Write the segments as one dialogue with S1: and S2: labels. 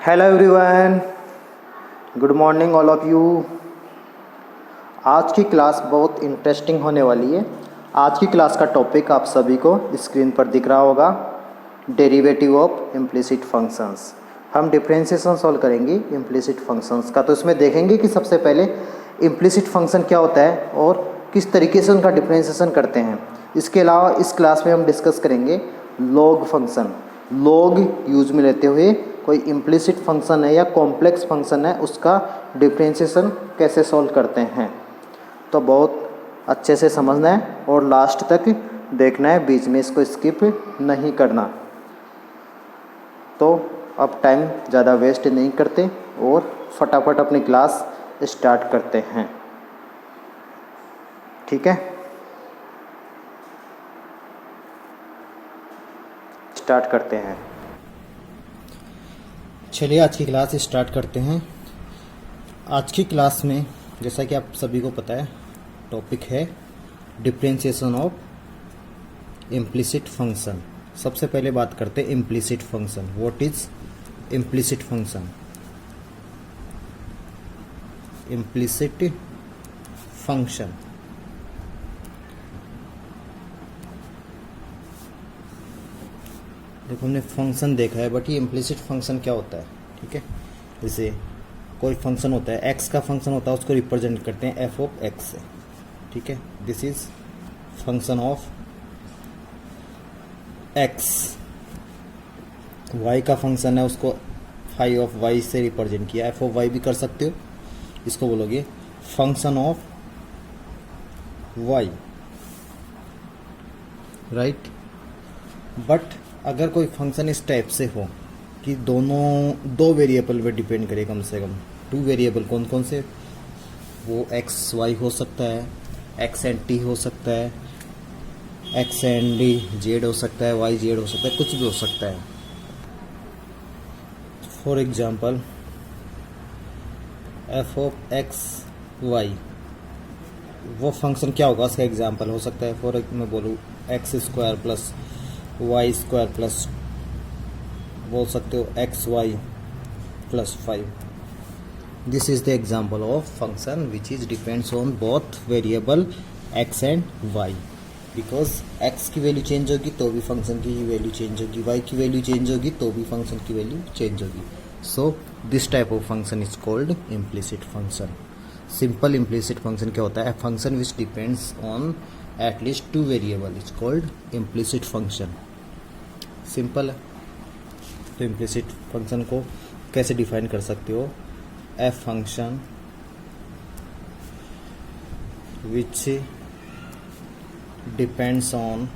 S1: Hello everyone, good morning all of you. आज की class बहुत इंटरेस्टिंग होने वाली है। आज की क्लास का टॉपिक आप सभी को स्क्रीन पर दिख रहा होगा, डेरिवेटिव ऑफ इम्प्लिसिट फंक्शंस। हम डिफरेंशिएशन सॉल्व करेंगे इम्प्लिसिट फंक्शंस का। तो इसमें देखेंगे कि सबसे पहले इम्प्लिसिट फंक्शन क्या होता है और किस तरीके से उनका डिफरेंशिएशन करते हैं। इसके अलावा इस क्लास में हम डिस्कस करेंगे लॉग फंक्शन। लॉग यूज में लेते हुए कोई इम्प्लिसिट फंक्शन है या कॉम्प्लेक्स फंक्शन है, उसका डिफरेंशिएशन कैसे सॉल्व करते हैं। तो बहुत अच्छे से समझना है और लास्ट तक देखना है, बीच में इसको स्किप नहीं करना। तो अब टाइम ज़्यादा वेस्ट नहीं करते और फटाफट अपनी क्लास स्टार्ट करते हैं, ठीक है। स्टार्ट करते हैं। चलिए आज की क्लास स्टार्ट करते हैं। आज की क्लास में जैसा कि आप सभी को पता है, टॉपिक है डिफरेंशिएशन ऑफ इम्प्लिसिट फंक्शन। सबसे पहले बात करते हैं implicit function. What is implicit function? Implicit function देखो, हमने फंक्शन देखा है, बट ये इम्प्लिसिट फंक्शन क्या होता है, ठीक है। जैसे कोई फंक्शन होता है, एक्स का फंक्शन होता है, उसको रिप्रेजेंट करते हैं एफ ऑफ एक्स से, ठीक है। This is function of X. Y का फंक्शन है, उसको फाई ऑफ वाई से रिप्रेजेंट किया, एफ ऑफ वाई भी कर सकते हो। इसको बोलोगे function of Y, right. But अगर कोई फंक्शन इस टाइप से हो कि दो वेरिएबल पे डिपेंड करे, कम से कम 2 वेरिएबल, कौन कौन से? वो एक्स वाई हो सकता है, एक्स एंड टी हो सकता है, एक्स एंड डी जेड हो सकता है, वाई जेड हो सकता है, कुछ भी हो सकता है। For example F of X Y, वो फंक्शन क्या होगा, उसका एग्जाम्पल हो सकता है। फॉर मैं बोलूँ X square plus Y square plus, बोल सकते हो X Y plus 5। This is the example of function which is depends on both variable x and Y. Because X की वैल्यू चेंज होगी तो भी फंक्शन की वैल्यू चेंज होगी, Y की वैल्यू चेंज होगी तो भी फंक्शन की वैल्यू चेंज होगी। So this type of function is called implicit function. Simple implicit function क्या होता है? Function which depends on at least 2 variable is called implicit function. Simple है। तो इम्प्लिसिट फंक्शन को कैसे डिफाइन कर सकते हो? F function which depends on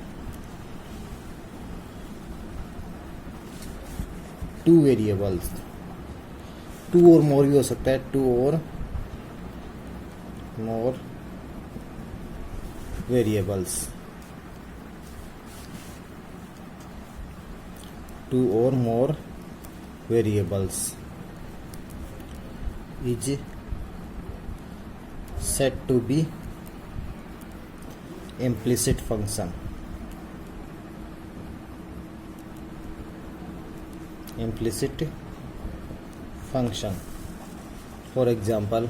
S1: 2 variables, 2 और मोर भी हो सकता है, 2 और मोर variables, 2 or more variables is said to be implicit function. Implicit function, for example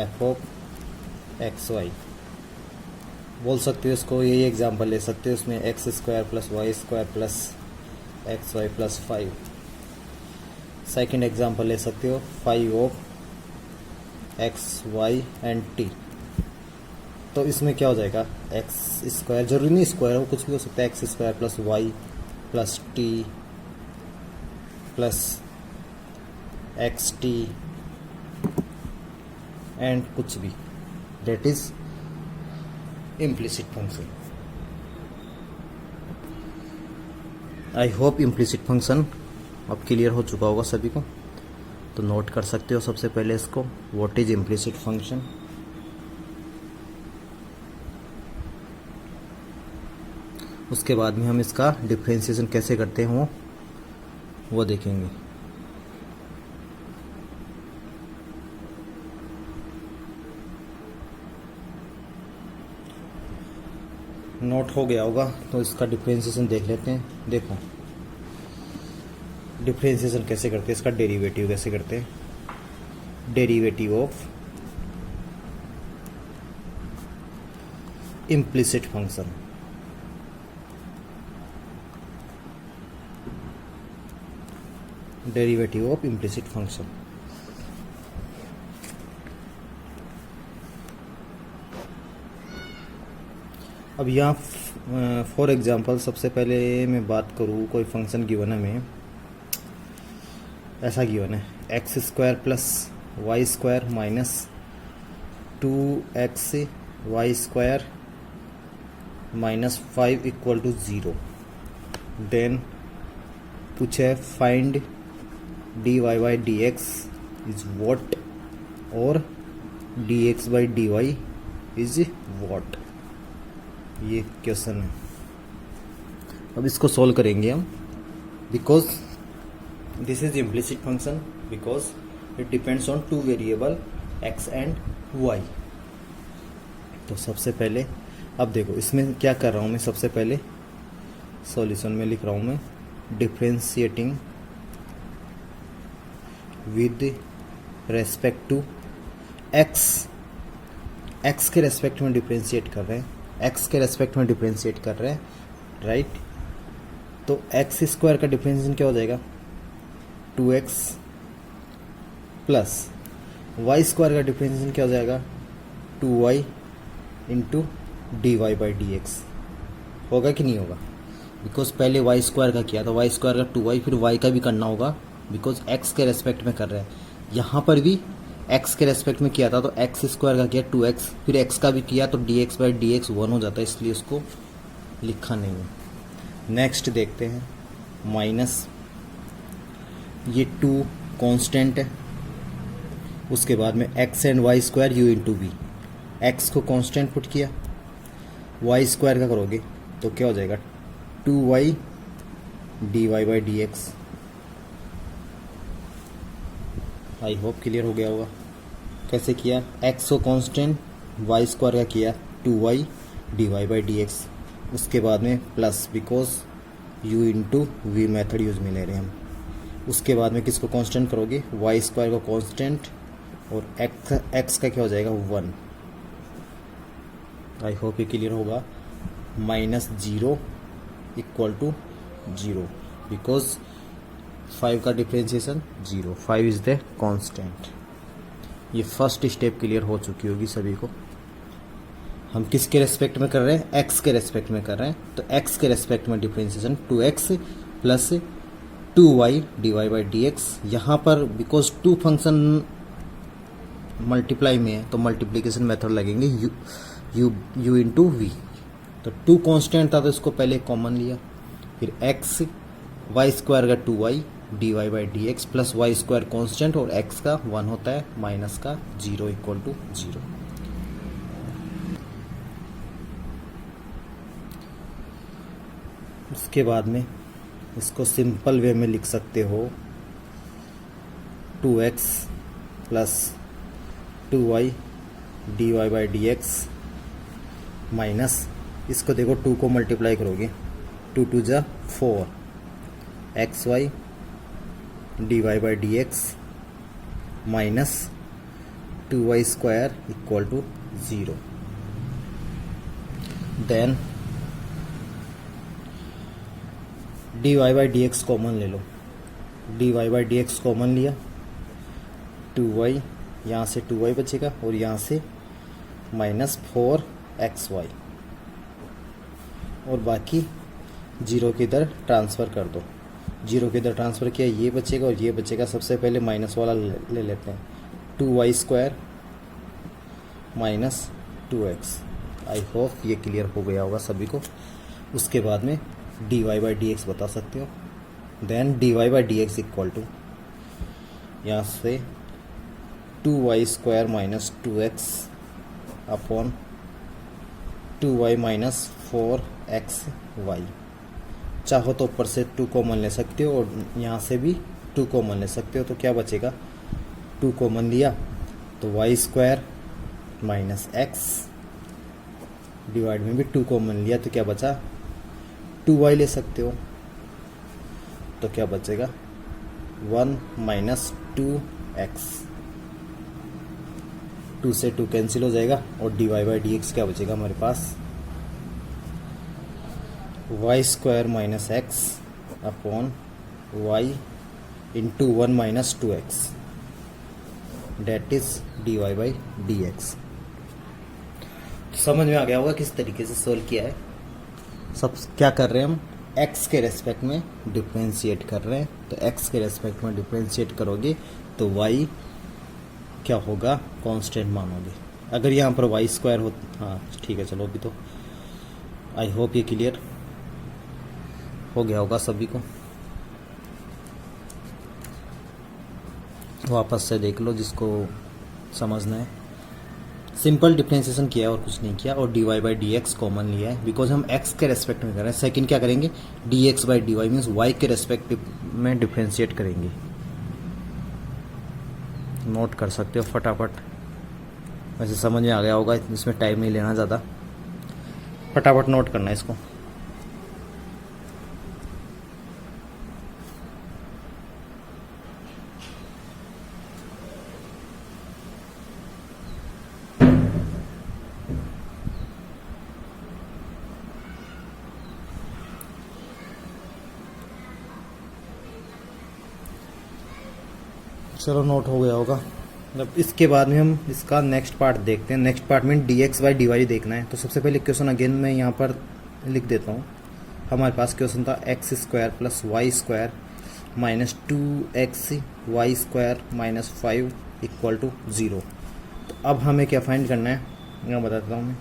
S1: f of x y, बोल सकते हो इसको, यही एग्जांपल ले सकते हो। उसमें X square plus Y square plus x Y plus 5। Second example ले सकते हो 5 of X Y and T. तो इसमें क्या हो जाएगा? एक्स स्क्वायर, जरूरी नहीं स्क्वायर हो, कुछ भी हो सकता है, x square plus Y plus T plus X T and कुछ भी, that is implicit function. I hope implicit function अब क्लियर हो चुका होगा सभी को। तो नोट कर सकते हो सबसे पहले इसको, व्हाट इज इम्प्लिसिट फंक्शन। उसके बाद में हम इसका डिफरेंशिएशन कैसे करते हैं वो देखेंगे। नोट हो गया होगा तो इसका डिफरेंशिएशन देख लेते हैं। देखो, डिफरेंशिएशन कैसे करते हैं, इसका डेरिवेटिव कैसे करते हैं। Derivative of implicit function, derivative of implicit function. अब यहाँ फॉर एग्जांपल सबसे पहले मैं बात करूँ, कोई फंक्शन गिवन है, में ऐसा गिवन है x square plus Y square minus 2x Y square minus 5 equal to 0। Then पूछे find d Y by D x is what और d x by D y is what. ये question है। अब इसको सॉल्व करेंगे हम, because this is implicit function, because it depends on two variable x and y. तो सबसे पहले अब देखो इसमें क्या कर रहा हूँ मैं, सबसे पहले सॉल्यूशन में लिख रहा हूँ मैं differentiating with respect to X. X के रेस्पेक्ट में डिफरेंशिएट कर रहे हैं, एक्स के रेस्पेक्ट में डिफरेंशिएट कर रहे हैं, राइट। तो एक्स स्क्वायर का डिफरेंशिएशन क्या हो जाएगा 2x प्लस वाई स्क्वायर का डिफरेंशिएशन क्या हो जाएगा 2y into D Y by D X. होगा कि नहीं होगा, बिकॉज पहले वाई स्क्वायर का किया, तो वाई स्क्वायर का 2y, फिर y का भी करना होगा, बिकॉज x के रेस्पेक्ट में कर रहे हैं। यहाँ पर भी x के रेस्पेक्ट में किया था तो एक्स स्क्वायर का किया 2x, फिर x का भी किया तो D x by D x 1 हो जाता है, इसलिए उसको लिखा नहीं है। नेक्स्ट देखते हैं, माइनस ये 2 कांस्टेंट है, उसके बाद में x and Y square U into V. X को कांस्टेंट पुट किया, वाई स्क्वायर का करोगे तो क्या हो जाएगा 2y D Y by D x. I hope clear हो गया होगा। कैसे किया, x को कांस्टेंट, वाई स्क्वायर का किया 2y D Y by D x, उसके बाद में plus, because u into V method use में ले रहे हैं हम। उसके बाद में किसको कांस्टेंट करोगे, वाई स्क्वायर को कांस्टेंट, और x का क्या हो जाएगा 1। आई होप ये क्लियर होगा। माइनस 0 इक्वल टू 0, बिकॉज 5 का डिफरेंशिएशन 0, 5 इज द कांस्टेंट। ये फर्स्ट स्टेप क्लियर हो चुकी होगी सभी को। हम किसके रेस्पेक्ट में कर रहे हैं, x के रेस्पेक्ट में कर रहे हैं, तो x के रेस्पेक्ट में differentiation 2x plus 2y D Y by D x. यहाँ पर बिकॉज 2 फंक्शन मल्टीप्लाई में है तो मल्टीप्लिकेशन मेथड लगेंगे, u इंटू वी। तो 2 कांस्टेंट था तो इसको पहले कॉमन लिया, फिर x वाई स्क्वायर का 2y D Y by D x plus Y square constant, और x का 1 होता है, माइनस का 0 इक्वल टू 0। उसके बाद में इसको सिंपल वे में लिख सकते हो 2x plus 2y D Y by D x minus, इसको देखो 2 को मल्टीप्लाई करोगे 2 2 जा 4 x y d Y by D x minus 2y square equal to 0। Then D Y by D x common ले लो, d Y by D x common लिया, 2y यहाँ से 2y बचेगा और यहाँ से माइनस 4xy, और बाकी 0 के इधर ट्रांसफ़र कर दो। 0 के इधर ट्रांसफ़र किया, ये बचेगा और ये बचेगा। सबसे पहले माइनस वाला ले लेते हैं, 2y square minus 2x। I hope ये क्लियर हो गया होगा सभी को। उसके बाद में D Y by D X बता सकते हो। Then D Y by D x equal to यहाँ से 2y square minus 2x upon 2y minus 4xy। चाहो तो ऊपर से 2 कॉमन ले सकते हो और यहाँ से भी 2 कॉमन ले सकते हो। तो क्या बचेगा, 2 कॉमन लिया तो y square minus x, divide में भी 2 कॉमन लिया तो क्या बचा, 2y ले सकते हो। तो क्या बचेगा 1 माइनस 2x, 2 से 2 कैंसिल हो जाएगा और dy बाई डी एक्स क्या बचेगा हमारे पास, y square minus x upon y into 1 minus 2x, that is dy by D x. समझ में आ गया होगा किस तरीके से सोल्व किया है। सब क्या कर रहे हैं हम, x के रेस्पेक्ट में डिफ्रेंशिएट कर रहे हैं, तो x के रेस्पेक्ट में डिफ्रेंशिएट करोगे तो y क्या होगा, कांस्टेंट मानोगे। अगर यहाँ पर वाई स्क्वायर हो, हाँ ठीक है चलो, अभी तो आई होप ये क्लियर हो गया होगा सभी को। वापस से देख लो जिसको समझना है। सिंपल डिफरेंशिएशन किया है और कुछ नहीं किया, और D Y by D x common लिया है बिकॉज हम एक्स के रेस्पेक्ट में कर रहे हैं। सेकंड क्या करेंगे, D x by D Y means Y के रेस्पेक्ट में डिफरेंशिएट करेंगे। नोट कर सकते हो फटाफट, वैसे समझ में आ गया होगा, इसमें टाइम नहीं लेना ज़्यादा, फटाफट नोट करना है इसको। चलो नोट हो गया होगा। अब इसके बाद में हम इसका नेक्स्ट पार्ट देखते हैं। नेक्स्ट पार्ट में D x by D Y देखना है। तो सबसे पहले क्वेश्चन अगेन मैं यहाँ पर लिख देता हूँ। हमारे पास क्वेश्चन था X square plus Y square minus 2x Y square minus 5 equal to 0। तो अब हमें क्या फाइंड करना है, मैं बताता हूँ। मैं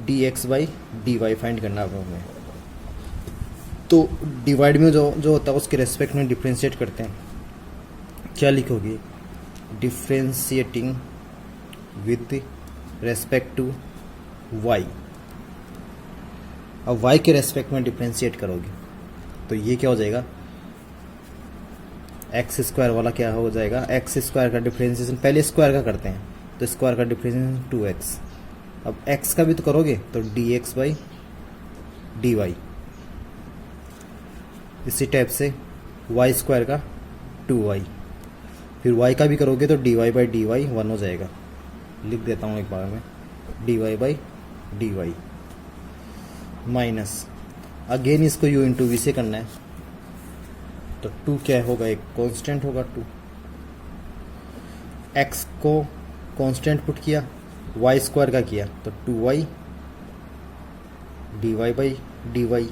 S1: D x by D Y find करना है हमें। तो डिवाइड में जो होता है उसके रेस्पेक्ट में डिफ्रेंशिएट करते हैं। क्या लिखोगे, differentiating with respect to y। अब y के रेस्पेक्ट में डिफ्रेंशिएट करोगे तो ये क्या हो जाएगा, एक्स स्क्वायर वाला क्या हो जाएगा, एक्स स्क्वायर का डिफ्रेंशिएशन पहले स्क्वायर का करते हैं, तो स्क्वायर का डिफ्रेंशिएशन 2x। अब x का भी तो करोगे तो D x by D Y. इसी टाइप से y स्क्वायर का 2y, फिर y का भी करोगे तो D Y by D Y 1 हो जाएगा। लिख देता हूँ एक बार में, D Y by D Y minus, again इसको u इंटू वी से करना है। तो 2 क्या होगा, एक कांस्टेंट होगा 2। x को कांस्टेंट पुट किया, y स्क्वायर का किया तो 2y D Y by D Y.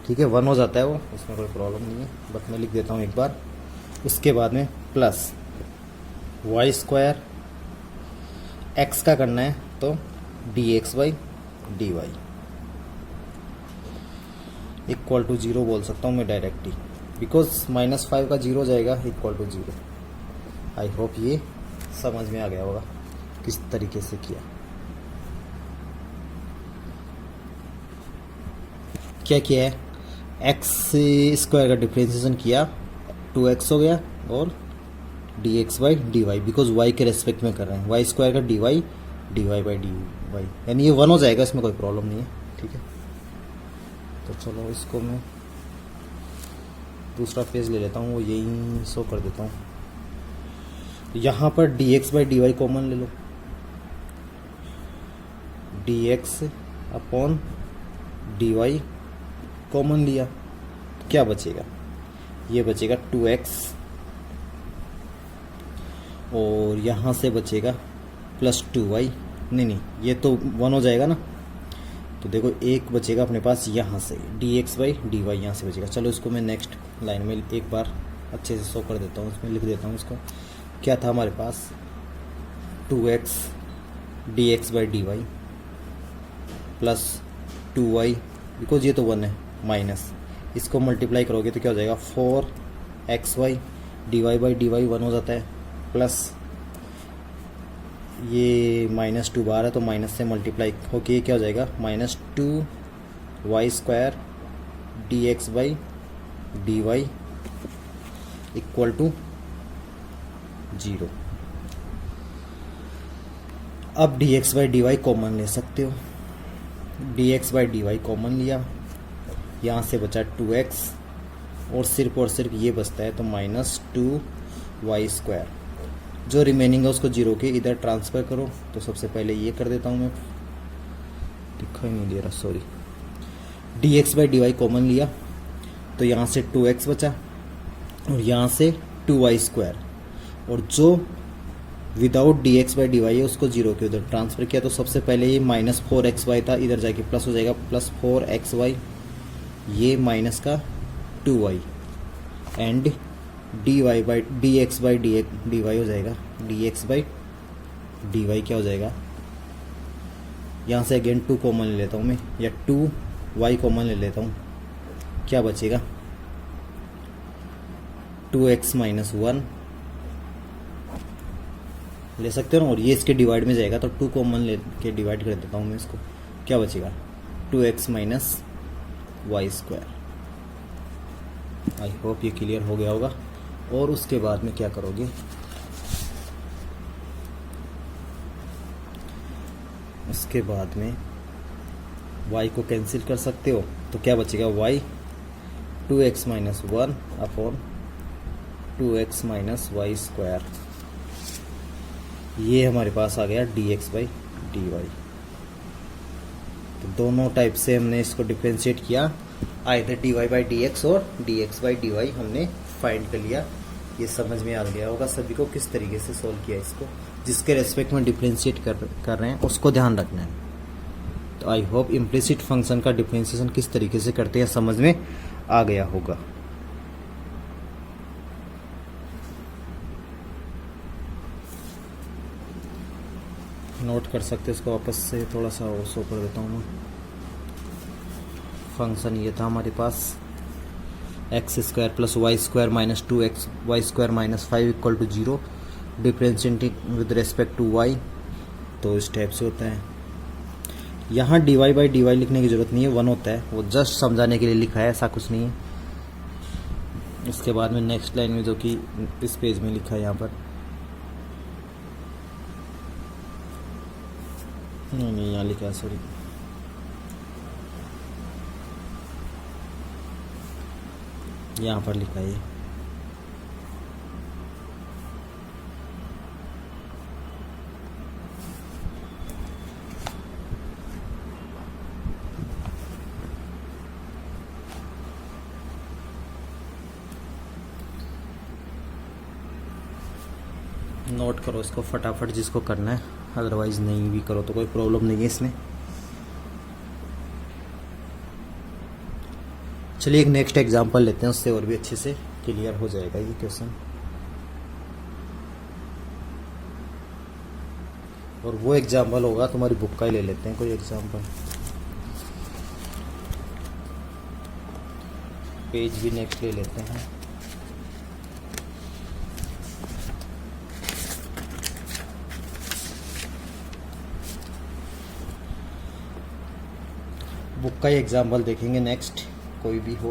S1: ठीक है, 1 हो जाता है वो, उसमें कोई प्रॉब्लम नहीं है, बट मैं लिख देता हूँ एक बार। उसके बाद में प्लस वाई स्क्वायर, एक्स का करना है तो D x by D Y equal to 0 बोल सकता हूँ मैं डायरेक्टली, बिकॉज -5 का 0 जाएगा इक्वल टू 0। आई होप ये समझ में आ गया होगा किस तरीके से किया। क्या किया है, एक्स स्क्वायर का डिफ्रेंशिएशन किया, 2x हो गया, और d x by D y, because y के रेस्पेक्ट में कर रहे हैं, वाई स्क्वायर का d Y by D y, यानी ये 1 हो जाएगा, इसमें कोई प्रॉब्लम नहीं है। ठीक है, तो चलो इसको मैं दूसरा पेज ले लेता हूँ, वो यही शो कर देता हूँ। यहाँ पर d x by D y common ले लो, d x upon d y common लिया तो क्या बचेगा, ये बचेगा 2x, और यहाँ से बचेगा प्लस 2y। नहीं ये तो 1 हो जाएगा ना, तो देखो एक बचेगा अपने पास यहाँ से d x by D y, यहाँ से बचेगा। चलो इसको मैं नेक्स्ट लाइन में एक बार अच्छे से शो कर देता हूँ, इसमें लिख देता हूँ इसको। क्या था हमारे पास, 2x d x by D y plus 2y, because ये तो 1 है, माइनस इसको मल्टीप्लाई करोगे तो क्या हो जाएगा, 4xy d Y by D Y 1 हो जाता है, प्लस ये -2 बार है तो माइनस से मल्टीप्लाई होके ये क्या हो जाएगा, -2y square d x by D Y equal to 0। अब d x by D y common ले सकते हो, d x by D y common लिया, यहाँ से बचा 2x और सिर्फ ये बचता है, तो -2y²। जो रिमेनिंग है उसको जीरो के इधर ट्रांसफ़र करो। तो सबसे पहले ये कर देता हूँ मैं, दिखाई नहीं दे रहा, सॉरी। dx/dy कॉमन लिया तो यहाँ से 2x बचा और यहाँ से 2y², और जो विदाउट dx/dy है उसको जीरो के उधर ट्रांसफ़र किया। तो सबसे पहले ये -4xy था, इधर जाके प्लस हो जाएगा, +4xy, ये माइनस का 2y, एंड dx/dy हो जाएगा, dx/dy क्या हो जाएगा, यहाँ से अगेन 2 कॉमन ले लेता हूँ मैं, या 2y कॉमन ले लेता हूँ, क्या बचेगा 2x - 1 ले सकते हो ना, और ये इसके डिवाइड में जाएगा, तो 2 कॉमन ले के डिवाइड कर देता हूँ मैं इसको, क्या बचेगा 2x - y²। आई होप ये क्लियर हो गया होगा। और उसके बाद में क्या करोगे, उसके बाद में y को कैंसिल कर सकते हो, तो क्या बचेगा y 2x - 1 upon 2x - y²। ये हमारे पास आ गया dx/dy। तो दोनों टाइप से हमने इसको डिफ्रेंशिएट किया, आइदर dy/dx और dx/dy हमने फाइंड कर लिया। ये समझ में आ गया होगा सभी को किस तरीके से सॉल्व किया इसको। जिसके रेस्पेक्ट में डिफ्रेंशिएट कर रहे हैं उसको ध्यान रखना है। तो आई होप इम्प्लिसिट फंक्शन का डिफ्रेंशिएशन किस तरीके से करते हैं समझ में आ गया होगा। नोट कर सकते हैं इसको, वापस से थोड़ा सा और शो कर देता हूँ मैं। फंक्शन ये था हमारे पास x² + y² - 2x y² - 5 = 0, differentiating with respect to y। तो इस टाइप से होता है। यहाँ dy/dy लिखने की ज़रूरत नहीं है, 1 होता है, वो जस्ट समझाने के लिए लिखा है, ऐसा कुछ नहीं है। इसके बाद में नेक्स्ट लाइन में जो कि इस पेज में लिखा है यहाँ पर, नहीं यहाँ लिखा है, सॉरी, यहाँ पर लिखा है। नोट करो इसको फटाफट जिसको करना है, अदरवाइज नहीं भी करो तो कोई प्रॉब्लम नहीं है इसमें। चलिए एक नेक्स्ट एग्जांपल लेते हैं, उससे और भी अच्छे से क्लियर हो जाएगा ये क्वेश्चन। और वो एग्जांपल होगा तुम्हारी बुक का ही, ले लेते हैं कोई एग्जांपल। पेज भी नेक्स्ट ले लेते हैं। बुक का ही एग्जांपल देखेंगे नेक्स्ट, कोई भी हो।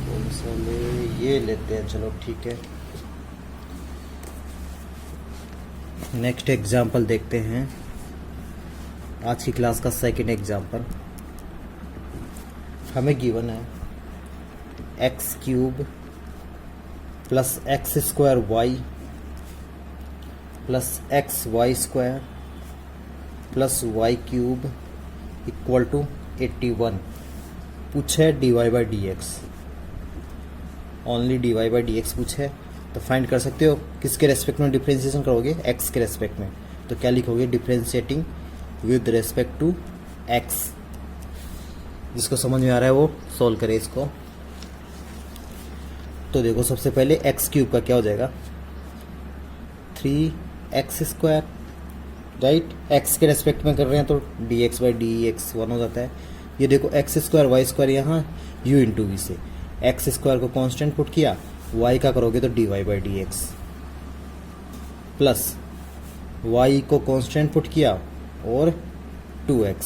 S1: कौन सा ये लेते हैं, चलो ठीक है। नेक्स्ट एग्जांपल देखते हैं, आज की क्लास का सेकंड एग्जांपल। हमें गिवन है x³ + x² y + xy² + y³ = 81। पूछे dy/dx, ओनली dy/dx पूछे। तो फाइंड कर सकते हो किसके रेस्पेक्ट में डिफ्रेंशिएशन करोगे, x के रेस्पेक्ट में। तो क्या लिखोगे, differentiating with respect to x। जिसको समझ में आ रहा है वो सॉल्व करे इसको। तो देखो सबसे पहले x³ का क्या हो जाएगा, 3x², राइट। x के रेस्पेक्ट में कर रहे हैं तो dx/dx 1 हो जाता है। ये देखो x² y² यहाँ u × v से x² को कांस्टेंट पुट किया, y का करोगे तो dy/dx, प्लस y को कांस्टेंट पुट किया और 2x,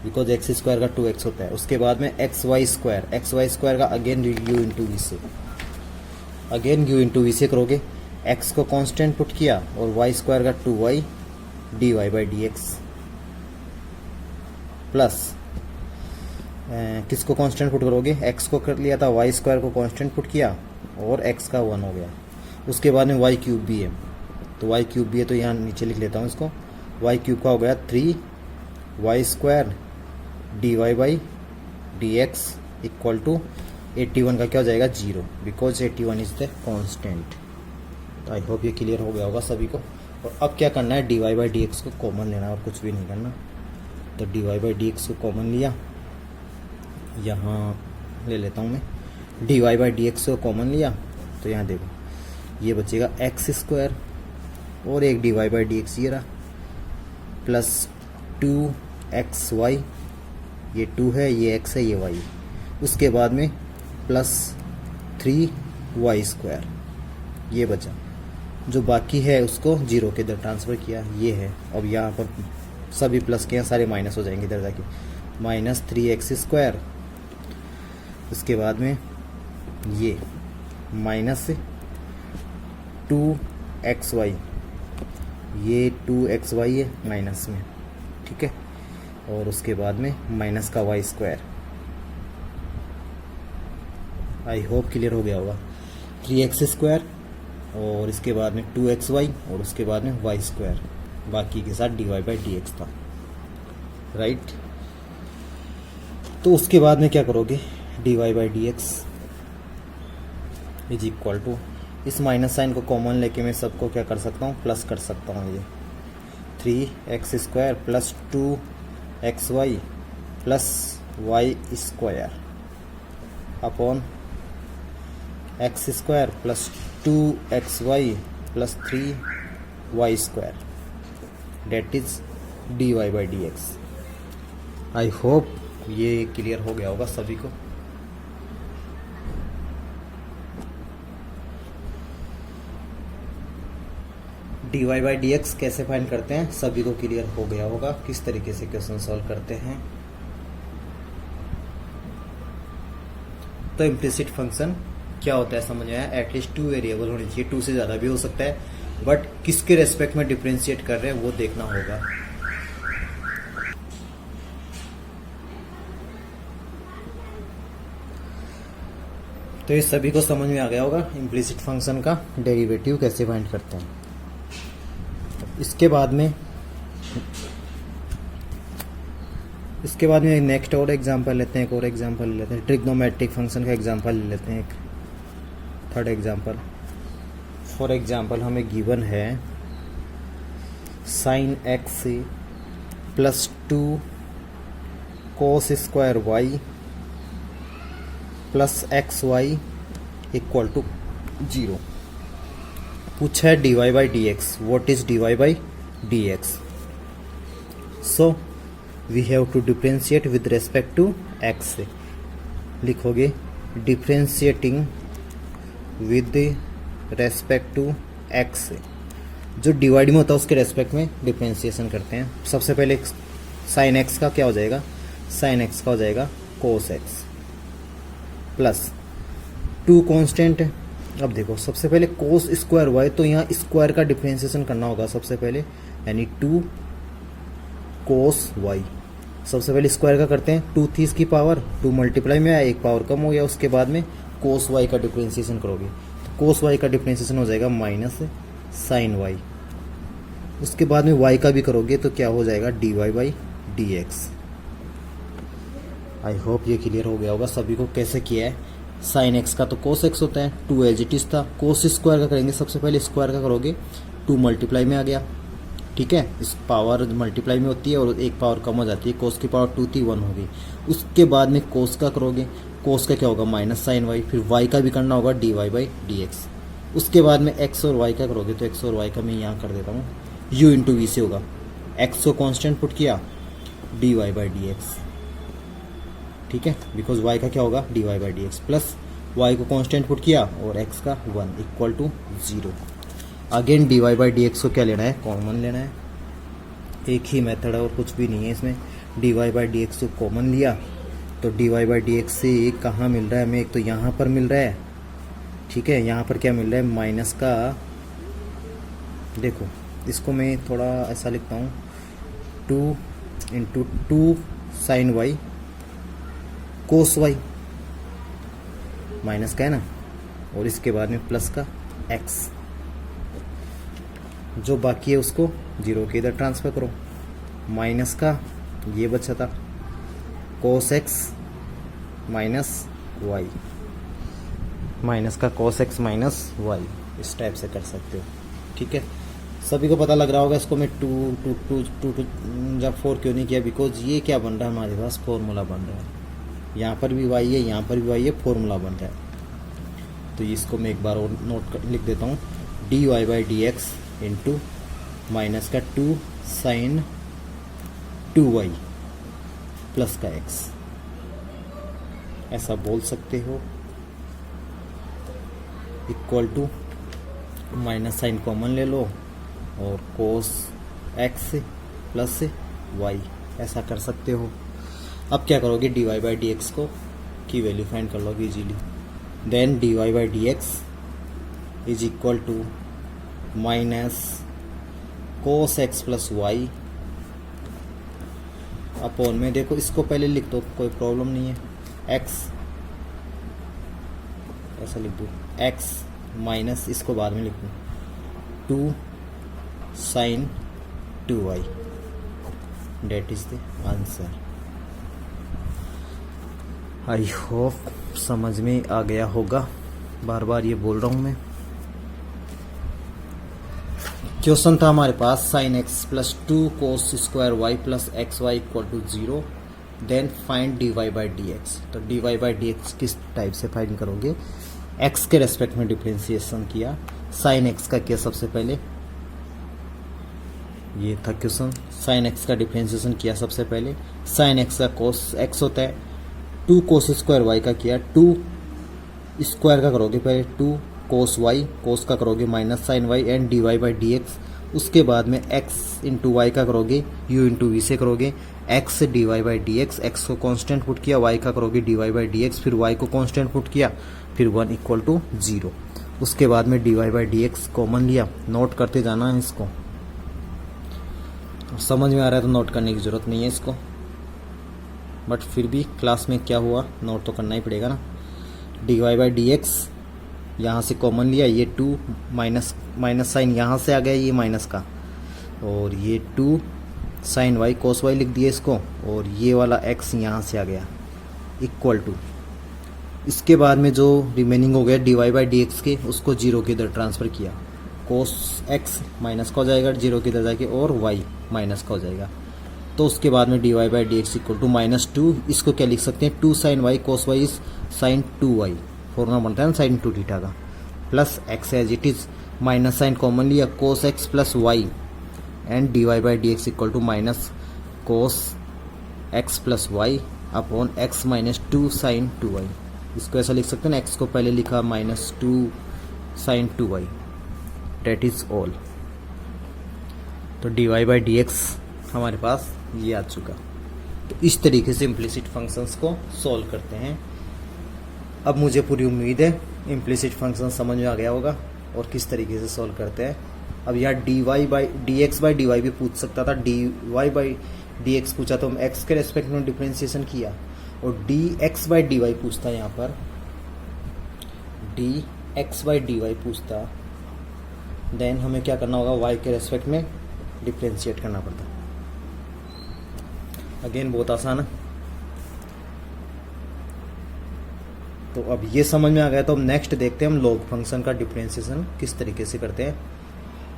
S1: बिकॉज x² का 2x होता है। उसके बाद में xy² का अगेन u × v से, अगेन u × v से करोगे, x को कांस्टेंट पुट किया और y² का 2y D Y by D x plus किसको कांस्टेंट पुट करोगे, एक्स को कर लिया था, वाई स्क्वायर को कांस्टेंट पुट किया और एक्स का 1 हो गया। उसके बाद में वाई क्यूब भी है, तो वाई क्यूब भी है तो यहाँ नीचे लिख लेता हूँ इसको। वाई क्यूब का हो गया 3 y square d Y by D x equal to 81 का क्या हो जाएगा 0, बिकॉज 81 इज द कांस्टेंट। तो आई होप ये क्लियर हो गया होगा सभी को। और अब क्या करना है, d Y by D x को कॉमन लेना और कुछ भी नहीं करना। तो D Y by D x को कॉमन लिया, यहाँ ले लेता हूँ मैं, d Y by D x को कॉमन लिया तो यहाँ देखो ये बचेगा एक्स स्क्वायर और एक d Y by D x ये रहा प्लस 2xy, ये 2 है, ये x है, ये y। उसके बाद में प्लस 3y स्क्वायर ये बचा, जो बाकी है उसको 0 के इधर ट्रांसफ़र किया, ये है। अब यहाँ पर सभी प्लस के हैं, सारे माइनस हो जाएंगे इधर जाके, माइनस 3x स्क्वायर। उसके बाद में ये माइनस 2xy, ये 2xy है माइनस में, ठीक है। और उसके बाद में माइनस का y स्क्वायर। आई होप क्लियर हो गया होगा। 3x स्क्वायर और इसके बाद में 2xy और उसके बाद में y स्क्वायर, बाकी के साथ d Y by D x था, राइट। तो उसके बाद में क्या करोगे, d Y by D x is equal to, इस माइनस साइन को कॉमन लेके मैं सबको क्या कर सकता हूँ, प्लस कर सकता हूँ। ये 3x square plus 2xy plus y square upon x square plus 2xy plus 3y square, that is d Y by D x. I hope ये क्लियर हो गया होगा सभी को। D Y by D x कैसे फाइंड करते हैं सभी को क्लियर हो गया होगा, किस तरीके से क्वेश्चन सॉल्व करते हैं। तो इम्प्लिसिट फंक्शन क्या होता है समझ में आया। एटलीस्ट 2 वेरिएबल होनी चाहिए, 2 से ज़्यादा भी हो सकता है, बट किसके रेस्पेक्ट में डिफरेंशिएट कर रहे हैं वो देखना होगा। तो ये सभी को समझ में आ गया होगा इम्प्लिसिट फंक्शन का डेरिवेटिव कैसे फाइंड करते हैं। इसके बाद में नेक्स्ट और एग्जांपल लेते हैं, एक और एग्जांपल लेते हैं, ट्रिग्नोमेट्रिक फंक्शन का एग्जांपल ले लेते हैं, एक थर्ड एग्जांपल। फॉर एग्जांपल हमें गिवन है sine x plus 2 cos square y plus x y equal to 0। पूछा है d Y by D x, what is d Y by D x. So we have to differentiate with respect to x. लिखोगे differentiating with respect to x, जो divide में होता है उसके respect में differentiation करते हैं। सबसे पहले साइन एक्स का क्या हो जाएगा, साइन एक्स का हो जाएगा कोस एक्स प्लस 2 कांस्टेंट है। अब देखो सबसे पहले कोस स्क्वायर वाई, तो यहाँ स्क्वायर का डिफ्रेंशिएशन करना होगा सबसे पहले, यानी 2 कोस वाई। सबसे पहले स्क्वायर का करते हैं, 2 थी इसकी पावर, 2 मल्टीप्लाई में आया, एक पावर कम हो गया। उसके बाद में कोस वाई का डिफ्रेंशिएशन करोगे तो कोस वाई का डिफ्रेंशिएशन हो जाएगा माइनस साइन वाई। उसके बाद में वाई का भी करोगे तो क्या हो जाएगा d Y by D x. I hope ये क्लियर हो गया होगा सभी को कैसे किया है। साइन एक्स का तो कोस एक्स होता है, 2 एज इट इज था। कोस स्क्वायर का करेंगे, सबसे पहले स्क्वायर का करोगे 2 मल्टीप्लाई में आ गया, ठीक है। इस पावर मल्टीप्लाई में होती है और एक पावर कम हो जाती है, कोस की पावर 2 थी 1 हो गई। उसके बाद में कोस का करोगे, कोस का क्या होगा माइनस साइन वाई, फिर वाई का भी करना होगा d Y by D x. उसके बाद में एक्स और वाई का करोगे तो एक्स और वाई का मैं यहाँ कर देता हूँ यू इंटू वी से होगा। एक्स को कॉन्स्टेंट पुट किया d Y by D x, ठीक है, बिकॉज वाई का क्या होगा d Y by D x, plus y को कांस्टेंट पुट किया और एक्स का 1 equal to 0। Again d Y by D x को क्या लेना है, कॉमन लेना है। एक ही मेथड है और कुछ भी नहीं है इसमें। D Y by D x को कॉमन लिया तो D Y by D x से एक कहाँ मिल रहा है हमें, एक तो यहाँ पर मिल रहा है, ठीक है। यहाँ पर क्या मिल रहा है माइनस का, देखो इसको मैं थोड़ा ऐसा लिखता हूँ, 2 into 2 sine y cos Y, minus का है ना, और इसके बाद में प्लस का x, जो बाकी है उसको 0 के इधर ट्रांसफ़र करो, माइनस का ये बचा था कोस x माइनस वाई, माइनस का कोस x माइनस वाई, इस टाइप से कर सकते हो। ठीक है, सभी को पता लग रहा होगा। इसको मैं 2 जब 4 क्यों नहीं किया, बिकॉज ये क्या बन रहा है हमारे पास, फॉर्मूला बन रहा है, यहाँ पर भी y है, यहाँ पर भी y है, फॉर्मूला बन रहा है। तो इसको मैं एक बार और लिख देता हूँ, dy by D x into minus का 2 साइन 2y प्लस का x, ऐसा बोल सकते हो, equal to minus sign common ले लो और कोस x प्लस y, ऐसा कर सकते हो। अब क्या करोगे, dy बाई डी एक्स को की वैल्यू फाइंड कर लोगे easily, then dy by D x is equal to minus cos x plus y upon में, देखो इसको पहले लिख दो, कोई प्रॉब्लम नहीं है, x ऐसा लिख दो, x माइनस इसको बाद में लिख दो 2 sine 2y, that is the answer. I hope समझ में आ गया होगा, बार बार ये बोल रहा हूँ मैं। क्वेश्चन था हमारे पास sine x plus 2 cos square y plus x y equal to 0, then find d Y by D x. तो D Y by D x किस टाइप से फाइंड करोगे, x के रेस्पेक्ट में डिफ्रेंसिएशन किया, साइन x का किया सबसे पहले, ये था क्वेश्चन, साइन x का डिफ्रेंसिएशन किया सबसे पहले, साइन x का कोस x होता है, 2 कोस स्क्वायर y का किया, 2 स्क्वायर का करोगे पहले, 2 कोस y, कोस का करोगे minus sine y and d Y by D x, उसके बाद में x इंटू वाई का करोगे u इंटू वी से करोगे, x d Y by D x, x को कांस्टेंट पुट किया, y का करोगे d Y by D x, फिर y को कांस्टेंट पुट किया, फिर 1 इक्वल टू 0, उसके बाद में D Y by D x common लिया, नोट करते जाना है इसको, समझ में आ रहा है तो नोट करने की ज़रूरत नहीं है इसको, बट फिर भी क्लास में क्या हुआ नोट तो करना ही पड़ेगा ना। D Y by D x यहाँ से कॉमन लिया, ये 2 माइनस साइन यहाँ से आ गया, ये माइनस का, और ये 2 साइन वाई कोस वाई लिख दिया इसको, और ये वाला x यहाँ से आ गया इक्वल टू, इसके बाद में जो रिमेनिंग हो गया d Y by D x के, उसको 0 के इधर ट्रांसफ़र किया, कोस x माइनस का हो जाएगा 0 के इधर जाके, और y माइनस का हो जाएगा। तो उसके बाद में D Y by D x equal to -2, इसको क्या लिख सकते हैं, 2 sine y cos y is sine 2y, formula बनता है ना साइन 2 थीटा का, plus x as it is, minus sign common लिया, cos x plus y and d Y by D x equal to minus cos x plus y upon x minus 2 sine 2y, इसको ऐसा लिख सकते हैं ना, x को पहले लिखा -2 sine 2y, that is all. तो D Y by D x हमारे पास ये आ चुका। तो इस तरीके से इम्प्लिसिट फंक्शंस को सॉल्व करते हैं। अब मुझे पूरी उम्मीद है इम्प्लिसिट फंक्शन समझ में आ गया होगा और किस तरीके से सॉल्व करते हैं। अब यहाँ d Y by D x by D y भी पूछ सकता था, d Y by D x पूछा तो हम एक्स के रेस्पेक्ट में डिफ्रेंसिएशन किया, और d x by D y पूछता, यहाँ पर d x by D y पूछता, देन हमें क्या करना होगा, वाई के रेस्पेक्ट में डिफ्रेंशिएट करना पड़ता। अगेन बहुत आसान है। तो अब ये समझ में आ गया, तो अब नेक्स्ट देखते हैं हम लॉग फंक्शन का डिफ्रेंशिएशन किस तरीके से करते हैं।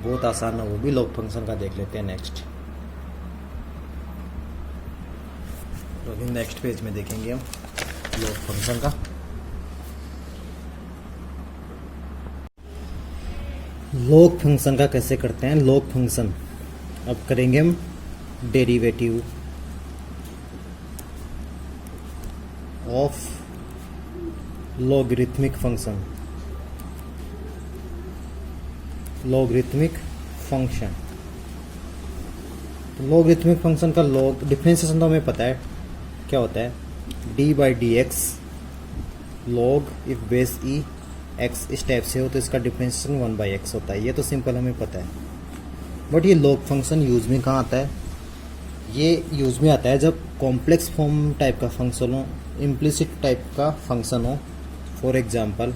S1: बहुत आसान है वो भी, लॉग फंक्शन का देख लेते हैं नेक्स्ट। तो अभी नेक्स्ट पेज में देखेंगे हम लॉग फंक्शन का। लॉग फंक्शन का कैसे करते हैं लॉग फंक्शन। अब करेंगे हम derivative of logarithmic function. Logarithmic function, तो लॉगरिथमिक फंक्शन का लॉग डिफरेंशिएशन तो हमें पता है क्या होता है, D by D x log if base E x इस टाइप से हो तो इसका डिफरेंशिएशन 1 बाई एक्स होता है। ये तो सिंपल हमें पता है। बट ये लॉग फंक्शन यूज में कहाँ आता है? ये यूज में आता है जब कॉम्प्लेक्स फॉर्म टाइप का फंक्शन हो, इम्प्लिसिट टाइप का फंक्शन हो। फॉर एग्जांपल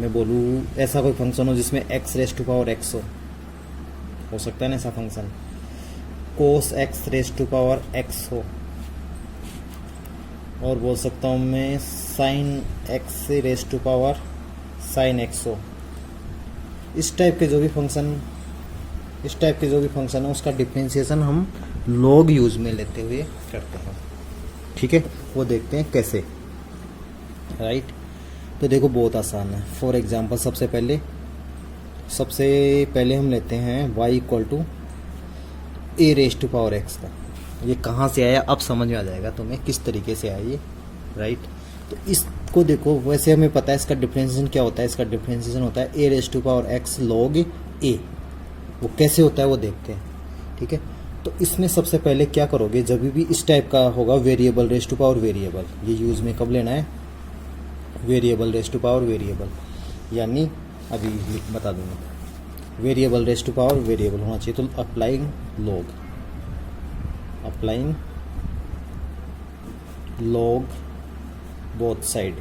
S1: मैं बोलूँ ऐसा कोई फंक्शन हो जिसमें x raise to power x हो सकता है ना ऐसा function, cos x raise to power x हो, और बोल सकता हूँ मैं sin x raise to power sin x हो। इस टाइप के जो भी फंक्शन है उसका डिफरेंशिएशन हम लॉग यूज में लेते हुए करते हैं। ठीक है, वो देखते हैं कैसे। राइट, तो देखो बहुत आसान है। फॉर एग्जांपल सबसे पहले हम लेते हैं y equal to a raise to power x का। ये कहाँ से आया अब समझ में आ जाएगा तुम्हें किस तरीके से आया ये। राइट, तो इसको देखो, वैसे हमें पता है इसका डिफरेंशिएशन क्या होता है। इसका डिफरेंशिएशन होता है a raise to power x log a. वो कैसे होता है वो देखते हैं। ठीक है, तो इसमें सबसे पहले क्या करोगे, जब भी इस टाइप का होगा variable raise to power variable, ये यूज में कब लेना है? Variable raise to power variable, यानी अभी बता दूंगा। Variable raise to power variable होना चाहिए, तो अप्लाइंग लॉग बोथ साइड,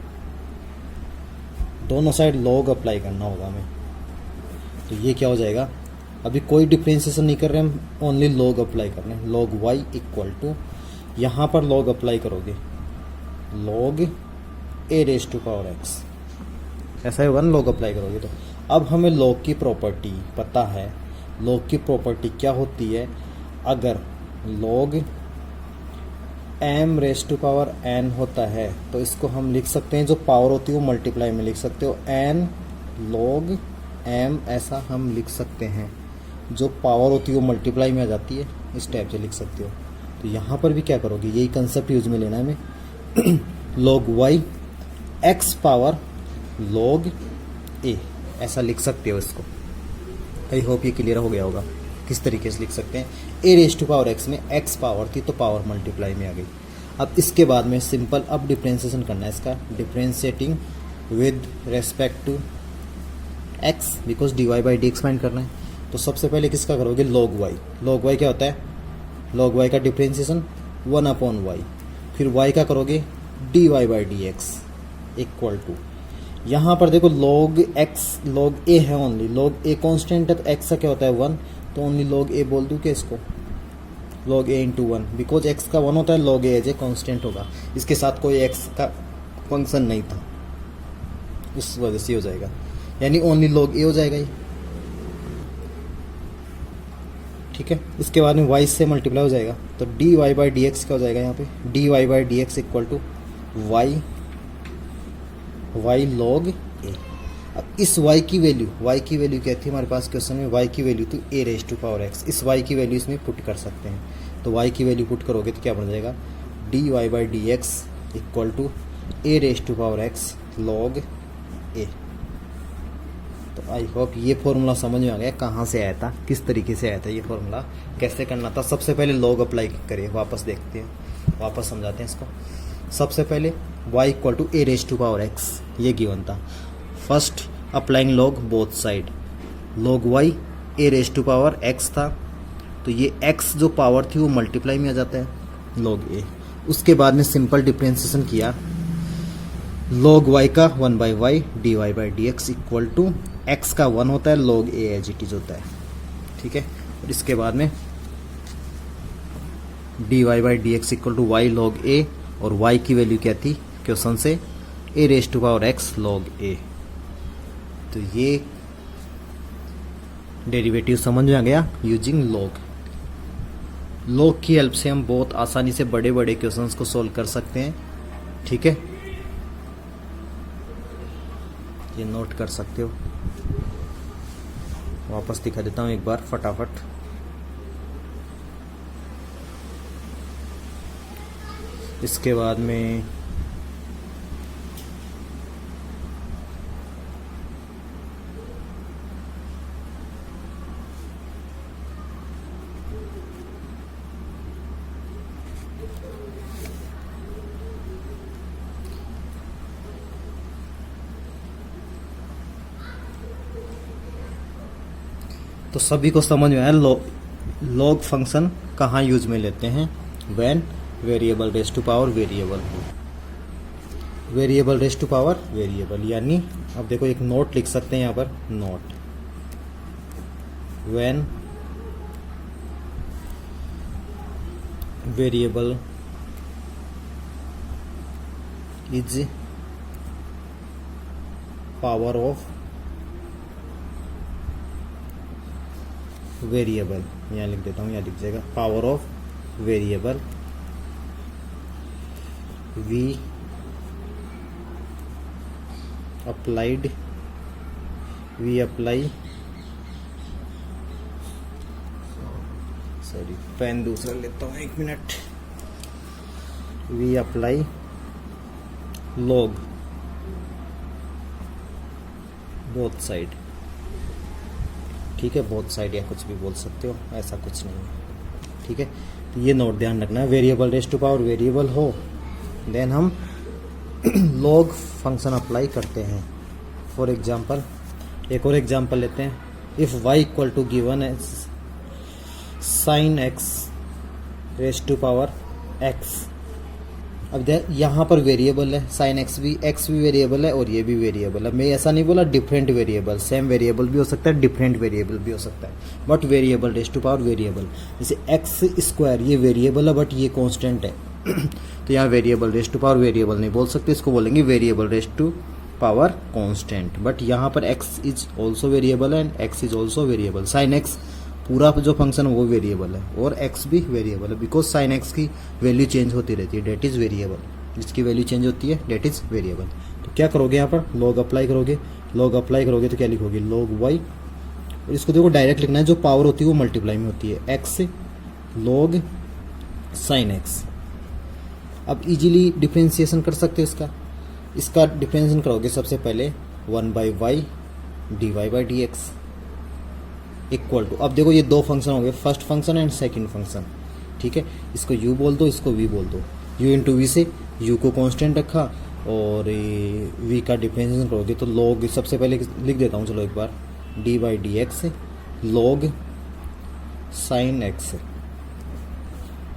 S1: दोनों साइड लॉग अप्लाई करना होगा हमें। तो ये क्या हो जाएगा, अभी कोई डिफरेंशिएशन नहीं कर रहे हम, ओनली लॉग अप्लाई कर रहे हैं। लॉग y इक्वल टू, यहाँ पर लॉग अप्लाई करोगे log a raise to power x, ऐसा ही होगा ना, लॉग अप्लाई करोगे। तो अब हमें लॉग की प्रॉपर्टी पता है। लॉग की प्रॉपर्टी क्या होती है, अगर log m raise to power n होता है तो इसको हम लिख सकते हैं, जो पावर होती है वो मल्टीप्लाई में लिख सकते हो, n log m ऐसा हम लिख सकते हैं। जो पावर होती है वो मल्टीप्लाई में आ जाती है, इस टाइप से लिख सकते हो। तो यहाँ पर भी क्या करोगे, यही कंसेप्ट यूज में लेना है हमें। log y x power log a ऐसा लिख सकते हो इसको। आई होप ये क्लियर हो गया होगा किस तरीके से लिख सकते हैं। ए रेस टू पावर x में x पावर थी तो पावर मल्टीप्लाई में आ गई। अब इसके बाद में सिंपल अब डिफरेंशिएशन करना है इसका, differentiating with respect to x, because dy by D x find करना है। तो सबसे पहले किसका करोगे, log y। log y क्या होता है, log y का डिफरेंशिएशन 1/y, फिर y का करोगे dy by D x equal to, यहाँ पर देखो log x log a है ओनली, log a कांस्टेंट है तो x का क्या होता है 1, तो ओनली log a बोल दूँ क्या इसको, log a into 1, because x का 1 होता है, log a as a constant होगा, इसके साथ कोई x का फंक्शन नहीं था, उस वजह से हो जाएगा, यानी ओनली log a हो जाएगा ये। ठीक है, इसके बाद में y से मल्टीप्लाई हो जाएगा, तो dy बाई डी एक्स क्या हो जाएगा यहाँ पे, dy by D x equal to y log a। अब इस y की वैल्यू क्या थी हमारे पास क्वेश्चन में, y की वैल्यू थी a raise to power x। इस y की वैल्यू इसमें पुट कर सकते हैं, तो y की वैल्यू पुट करोगे तो क्या बन जाएगा, dy by D x equal to a raise to power x log a। तो आई होप ये फॉर्मूला समझ में आ गया कहाँ से आया था, किस तरीके से आया था, ये फॉर्मूला कैसे करना था। सबसे पहले लॉग अप्लाई करिए, वापस देखते हैं, वापस समझाते हैं इसको। सबसे पहले y equal to a raise to power x ये गिवन था। First applying log both side, log y a raise to power x था, तो ये x जो पावर थी वो मल्टीप्लाई में आ जाता है log a। उसके बाद में सिंपल डिफरेंशिएशन किया, log y का 1/y dy by D x equal to x का 1 होता है, log a as it is होता है। ठीक है, और इसके बाद में dy by D x equal to y log a, और y की वैल्यू क्या थी क्वेश्चन से, a raise to power x log a। तो ये डेरिवेटिव समझ में आ गया यूजिंग लॉग की हेल्प से हम बहुत आसानी से बड़े बड़े क्वेश्चंस को सॉल्व कर सकते हैं। ठीक है, ये नोट कर सकते हो, वापस दिखा देता हूँ एक बार फटाफट। इसके बाद में तो सभी को समझ में आया लॉग फंक्शन कहाँ यूज में लेते हैं, when variable raise to power variable हो, variable raise to power variable, यानी अब देखो एक नोट लिख सकते हैं यहाँ पर, note when variable is power of variable, यहाँ लिख देता हूँ, यहाँ लिख जाएगा power of variable, we apply sorry pen दूसरा लेता हूँ, 1 minute, we apply log both side, ठीक है, बोथ साइड या कुछ भी बोल सकते हो, ऐसा कुछ नहीं है, ठीक है। तो ये नोट ध्यान रखना है, variable raise to power variable हो देन हम लॉग फंक्शन अप्लाई करते हैं। फॉर एग्जांपल एक और एग्जांपल लेते हैं, if y equal to given as sine x raise to power x। अब यहाँ पर वेरिएबल है, साइन x भी वेरिएबल है और ये भी वेरिएबल है। मैं ऐसा नहीं बोला डिफरेंट वेरिएबल, सेम वेरिएबल भी हो सकता है, डिफरेंट वेरिएबल भी हो सकता है, but variable raise to power variable. जैसे एक्स स्क्वायर ये वेरिएबल है बट ये कांस्टेंट है तो यहाँ variable raise to power variable नहीं बोल सकते, इसको बोलेंगे variable raise to power constant. But यहाँ पर x is also variable and x is also variable. Sine x पूरा जो फंक्शन है वो वेरिएबल है और x भी वेरिएबल है, बिकॉज साइन x की वैल्यू चेंज होती रहती है, डेट इज वेरिएबल। जिसकी वैल्यू चेंज होती है डेट इज वेरिएबल। तो क्या करोगे यहाँ पर, लॉग अप्लाई करोगे, लॉग अप्लाई करोगे तो क्या लिखोगे, लॉग y, और इसको देखो डायरेक्ट लिखना है, जो पावर होती है वो मल्टीप्लाई में होती है, x लॉग साइन x। अब इजीली डिफ्रेंसिएशन कर सकते हो इसका डिफ्रेंसिएशन करोगे सबसे पहले 1/y dy/dx इक्वल टू, अब देखो ये दो फंक्शन हो गए, first function and second function, ठीक है। इसको u बोल दो, इसको v बोल दो, u इंटू वी से u को कांस्टेंट रखा और v का डिफ्रेंसिएशन करोगे तो log, सबसे पहले लिख देता हूँ चलो एक बार, dy/dx log sin x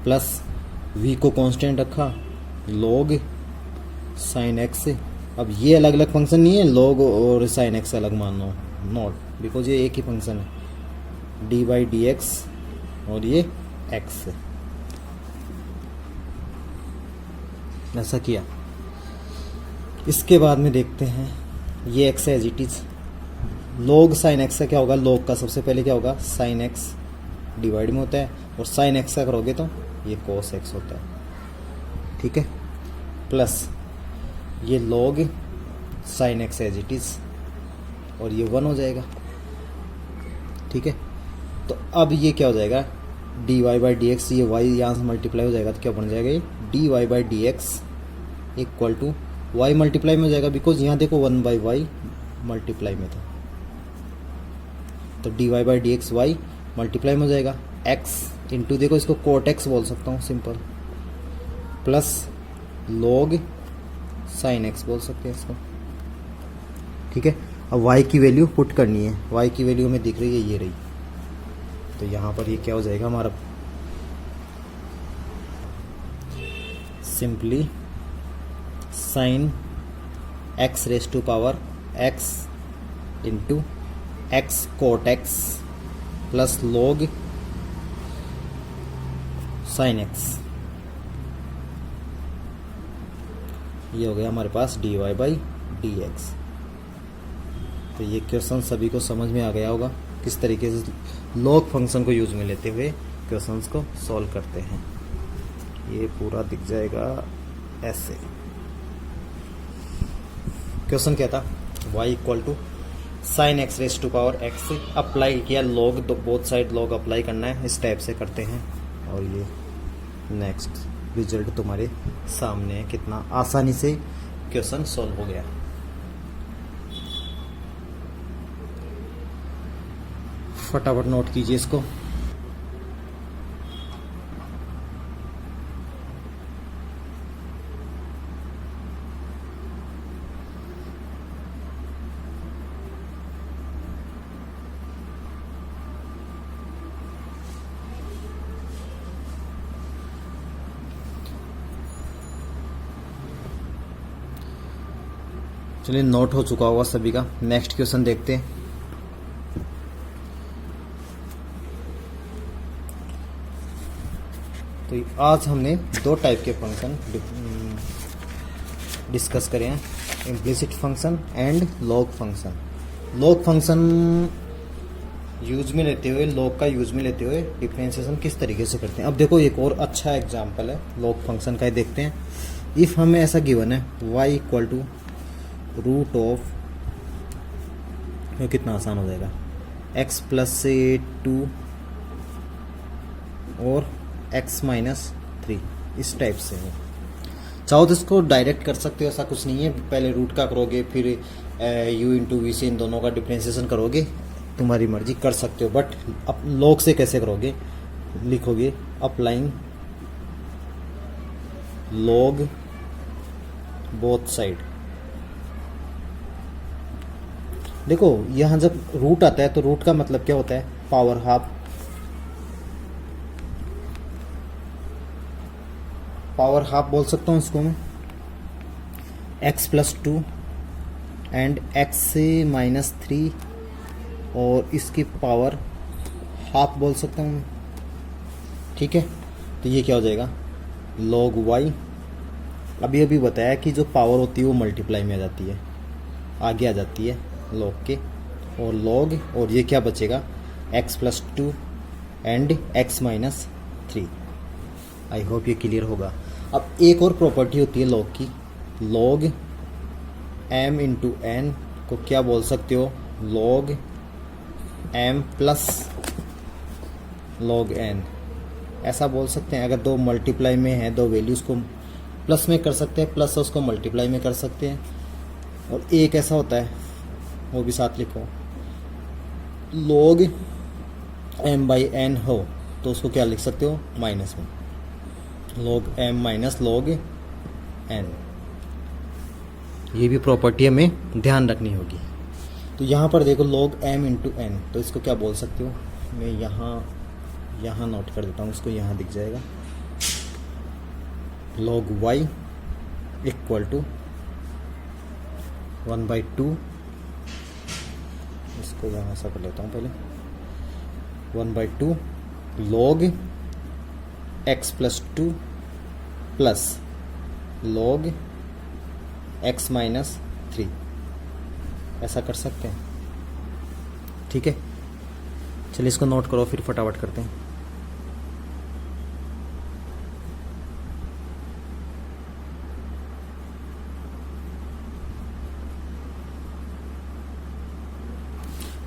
S1: plus v को कांस्टेंट रखा log sin x। अब ये अलग अलग फंक्शन नहीं है, log और sin x अलग मानो, नॉट, बिकॉज ये एक ही फंक्शन है, dy/dx और ये x है। ऐसा किया, इसके बाद में देखते हैं ये x है as it is, log sin x का क्या होगा, log का सबसे पहले क्या होगा, sin x डिवाइड में होता है और sin x का करोगे तो ये cos x होता है, ठीक है, प्लस ये log sin x as it is और ये 1 हो जाएगा, ठीक है। तो अब ये क्या हो जाएगा, dy/dx, ये y यहाँ से मल्टीप्लाई हो जाएगा तो क्या बन जाएगा, ये dy/dx equal to y multiply में हो जाएगा, बिकॉज यहाँ देखो 1/y मल्टीप्लाई में था, तो dy/dx y मल्टीप्लाई में हो जाएगा, x इंटू देखो इसको कोट x बोल सकता हूँ simple, plus log sin x बोल सकते हैं इसको, ठीक है। अब y की वैल्यू पुट करनी है, y की वैल्यू हमें दिख रही है ये रही, तो यहाँ पर ये क्या हो जाएगा हमारा, simply sin x raise to power x into x cot x plus log sin x, ये हो गया हमारे पास dy/dx। तो ये क्वेश्चन सभी को समझ में आ गया होगा, किस तरीके से लॉग फंक्शन को यूज में लेते हुए क्वेश्चंस को सॉल्व करते हैं। ये पूरा दिख जाएगा ऐसे। क्वेश्चन क्या था, y equal to sine x raise to power x apply किया, log both side log apply करना है, इस टाइप से करते हैं और ये नेक्स्ट रिजल्ट तुम्हारे सामने है। कितना आसानी से क्वेश्चन सॉल्व हो गया। फटाफट नोट कीजिए इसको। चलिए नोट हो चुका होगा सभी का। नेक्स्ट क्वेश्चन देखते हैं। तो आज हमने दो टाइप के फंक्शन डिस्कस करे हैं, implicit function and log function. Log function use में लेते हुए, लॉग का यूज में लेते हुए डिफरेंशिएशन किस तरीके से करते हैं। अब देखो एक और अच्छा एग्जांपल है लॉग फंक्शन का ही देखते हैं। इफ हमें ऐसा गिवन है y equal to root of, कितना आसान हो जाएगा, x प्लस 2 और x माइनस 3, इस टाइप से हो। चाहो तो इसको डायरेक्ट कर सकते हो, ऐसा कुछ नहीं है। पहले रूट का करोगे, फिर u इंटू वी से इन दोनों का डिफरेंशिएशन करोगे, तुम्हारी मर्जी, कर सकते हो। बट अब लॉग से कैसे करोगे, लिखोगे अप्लाइंग लॉग बोथ साइड। देखो यहां जब रूट आता है तो रूट का मतलब क्या होता है, पावर हाफ। पावर हाफ बोल सकता हूं इसको मैं, x plus 2 and x minus 3 और इसकी पावर हाफ बोल सकता हूं मैं, ठीक है। तो ये क्या हो जाएगा, log y। अभी अभी बताया कि जो पावर होती है वो मल्टीप्लाई में आ जाती है, आगे आ जाती है log के, और log, और ये क्या बचेगा, x plus 2 and x minus 3। I hope ये क्लियर होगा। अब एक और प्रॉपर्टी होती है log की, log m इंटू एन को क्या बोल सकते हो, log m plus log n, ऐसा बोल सकते हैं। अगर दो मल्टीप्लाई में है, दो वैल्यूज को प्लस में कर सकते हैं, प्लस उसको मल्टीप्लाई में कर सकते हैं। और एक ऐसा होता है, वो भी साथ लिखो, log m बाई n हो तो उसको क्या लिख सकते हो, माइनस में, log m minus log n। ये भी प्रॉपर्टी हमें ध्यान रखनी होगी। तो यहाँ पर देखो log m इंटू एन, तो इसको क्या बोल सकते हो, मैं यहाँ नोट कर देता हूँ, इसको यहाँ दिख जाएगा, log y इक्वल टू 1/2, इसको यहाँ ऐसा कर लेता हूँ पहले, 1/2 log x plus 2 plus log x minus 3, ऐसा कर सकते हैं, ठीक है। चलिए इसको नोट करो, फिर फटाफट करते हैं।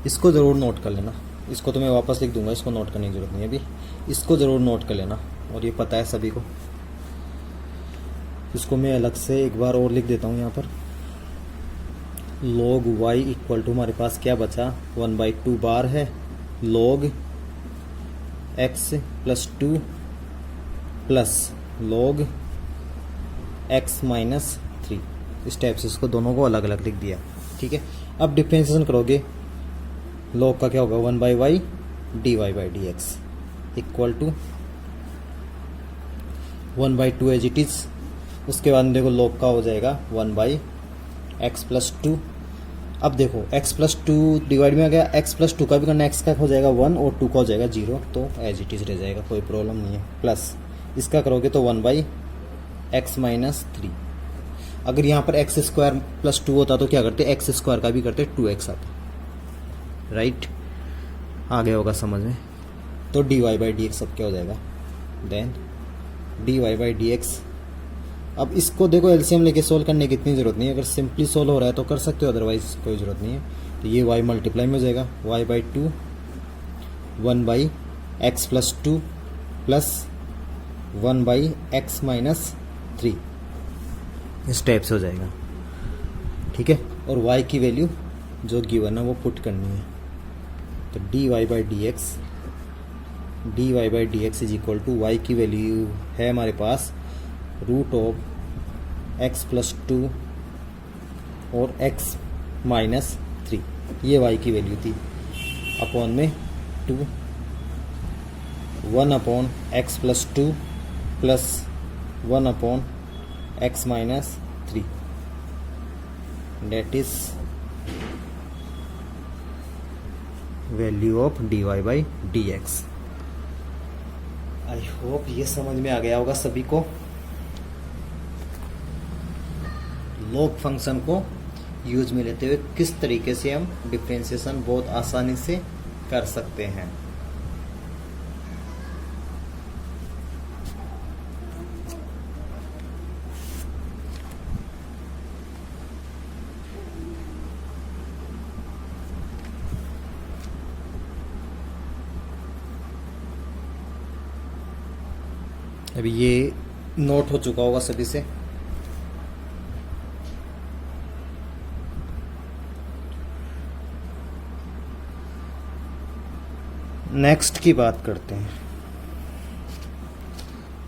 S1: इसको ज़रूर नोट कर लेना, इसको तो मैं वापस लिख दूंगा, इसको नोट करने की ज़रूरत नहीं है अभी, इसको ज़रूर नोट कर लेना। और ये पता है सभी को, इसको मैं अलग से एक बार और लिख देता हूँ यहाँ पर। log y इक्वल टू, हमारे पास क्या बचा, 1/2 बार है, log x plus 2 plus log x minus 3, इस टाइप से इसको दोनों को अलग अलग लिख दिया, ठीक है। अब डिफरेंशिएशन करोगे, log का क्या होगा, 1/y dy/dx equal to 1/2 as it is. उसके बाद देखो log का हो जाएगा 1/x प्लस 2। अब देखो x प्लस 2 डिवाइड में आ गया, x प्लस 2 का भी करना, x का हो जाएगा 1 और 2 का हो जाएगा 0, तो एज इट इज रह जाएगा, कोई प्रॉब्लम नहीं है। प्लस इसका करोगे तो 1/x माइनस 3। अगर यहाँ पर x स्क्वायर प्लस 2 होता तो क्या करते, x स्क्वायर का भी करते 2x आता, राइट, आ गया होगा समझ में। तो dy/dx अब क्या हो जाएगा, देन dy/dx। अब इसको देखो एलसीएम लेके सोल्व करने की इतनी ज़रूरत नहीं है, अगर सिंपली सोल्व हो रहा है तो कर सकते हो, अदरवाइज कोई ज़रूरत नहीं है। तो ये y मल्टीप्लाई में हो जाएगा, y/2 1/x plus 2 plus 1/x minus 3, इस टाइप से हो जाएगा, ठीक है। और y की वैल्यू जो गिवन है वो पुट करनी है, तो dy/dx is equal to, y की वैल्यू है हमारे पास रूट ऑफ x प्लस 2 और x माइनस 3, ये y की वैल्यू थी, अपॉन में 2, 1 upon x plus 2 plus 1 upon x minus 3, that is value of dy by dx। I hope ये समझ में आ गया होगा सभी को। लॉग फंक्शन को यूज में लेते हुए किस तरीके से हम डिफरेंशिएशन बहुत आसानी से कर सकते हैं। अभी ये नोट हो चुका होगा सभी से। नेक्स्ट की बात करते हैं।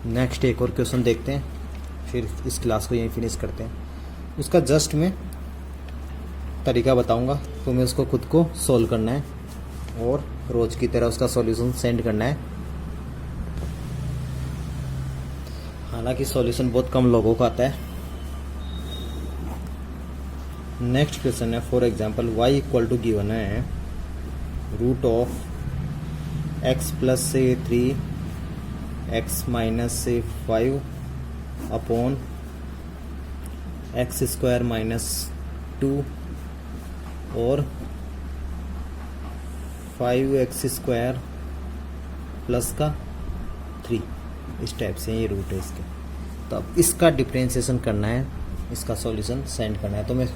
S1: नेक्स्ट एक और क्वेश्चन देखते हैं, फिर इस क्लास को यहीं फिनिश करते हैं। उसका जस्ट मैं तरीका बताऊंगा, तुम्हें उसको खुद को सॉल्व करना है और रोज की तरह उसका सॉल्यूशन सेंड करना है। हालांकि सॉल्यूशन बहुत कम लोगों को आता है। नेक्स्ट क्वेश्चन है, for example y equal to given है रूट ऑफ x प्लस से 3 x माइनस से 5 अपॉन एक्स स्क्वायर माइनस 2 और 5x स्क्वायर प्लस का 3। इस टाइप से ये रूट है इसके। तो अब इसका डिफरेंशिएशन करना है, इसका सॉल्यूशन सेंड करना है। तो मैं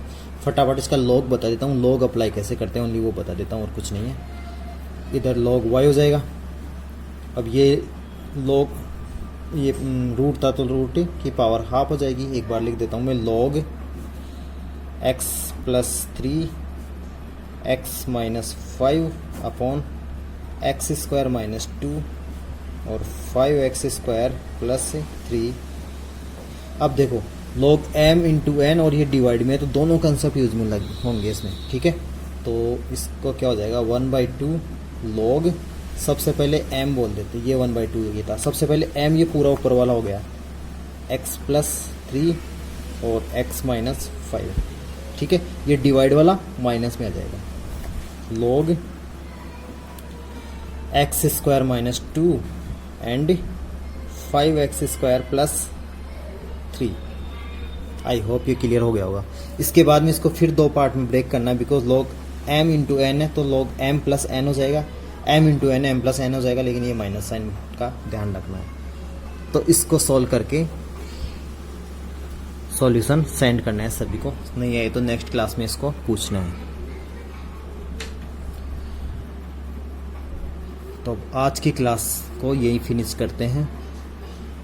S1: फटाफट इसका लॉग बता देता हूँ, लॉग अप्लाई कैसे करते हैं ओनली वो बता देता हूँ और कुछ नहीं है। इधर log y हो जाएगा। अब ये log ये रूट था तो रूट की पावर हाफ हो जाएगी। एक बार लिख देता हूँ मैं, log x plus 3 x minus 5 upon x square minus 2 और 5x स्क्वायर प्लस 3। अब देखो log m इंटू एन और ये डिवाइड में, तो दोनों कंसेप्ट यूज में लग होंगे इसमें, ठीक है। तो इसको क्या हो जाएगा 1/2 log, सबसे पहले m बोल देते, ये 1/2 ये था। सबसे पहले m ये पूरा ऊपर वाला हो गया, x प्लस 3 और x माइनस 5, ठीक है। ये डिवाइड वाला माइनस में आ जाएगा, log x square minus 2 and 5x square plus 3। I hope ये क्लियर हो गया होगा। इसके बाद में इसको फिर दो पार्ट में ब्रेक करना है, because log m into n है तो log m प्लस एन हो जाएगा, m into n m plus n हो जाएगा, लेकिन ये माइनस साइन का ध्यान रखना है। तो इसको सॉल्व करके सॉल्यूशन सेंड करना है सभी को। नहीं आए तो नेक्स्ट क्लास में इसको पूछना है। तो आज की क्लास को यही फिनिश करते हैं।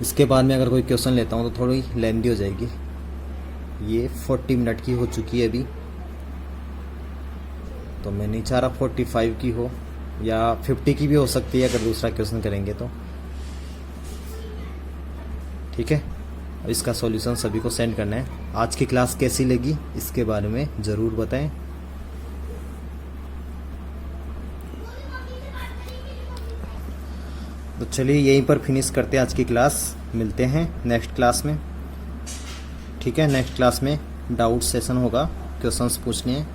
S1: इसके बाद में अगर कोई क्वेश्चन लेता हूँ तो थोड़ी लेंथी हो जाएगी। ये 40 मिनट की हो चुकी है अभी, तो मैं नहीं चाह रहा 45 की हो या 50 की भी हो सकती है अगर दूसरा क्वेश्चन करेंगे तो, ठीक है। अब इसका सॉल्यूशन सभी को सेंड करना है। आज की क्लास कैसी लगी इसके बारे में ज़रूर बताएं। तो चलिए यहीं पर फिनिश करते हैं आज की क्लास। मिलते हैं नेक्स्ट क्लास में, ठीक है। नेक्स्ट क्लास में डाउट सेशन होगा, क्वेश्चंस पूछने हैं।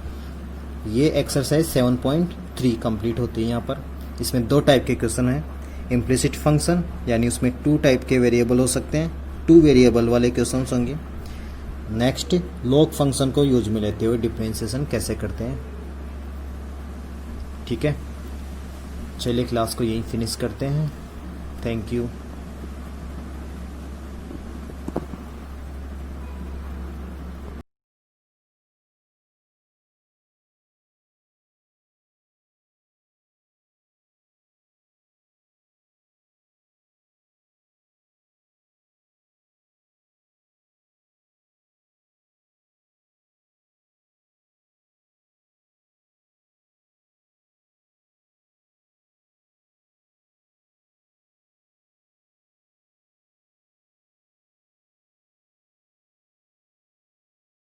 S1: ये एक्सरसाइज 7.3 कंप्लीट होती है यहाँ पर। इसमें दो टाइप के क्वेश्चन हैं, इम्प्लिसिट फंक्शन यानी उसमें 2 टाइप के वेरिएबल हो सकते हैं, 2 वेरिएबल वाले क्वेश्चन होंगे। नेक्स्ट लॉग फंक्शन को यूज में लेते हुए डिफरेंशिएशन कैसे करते हैं, ठीक है। चलिए क्लास को यहीं फिनिश करते हैं। Thank you.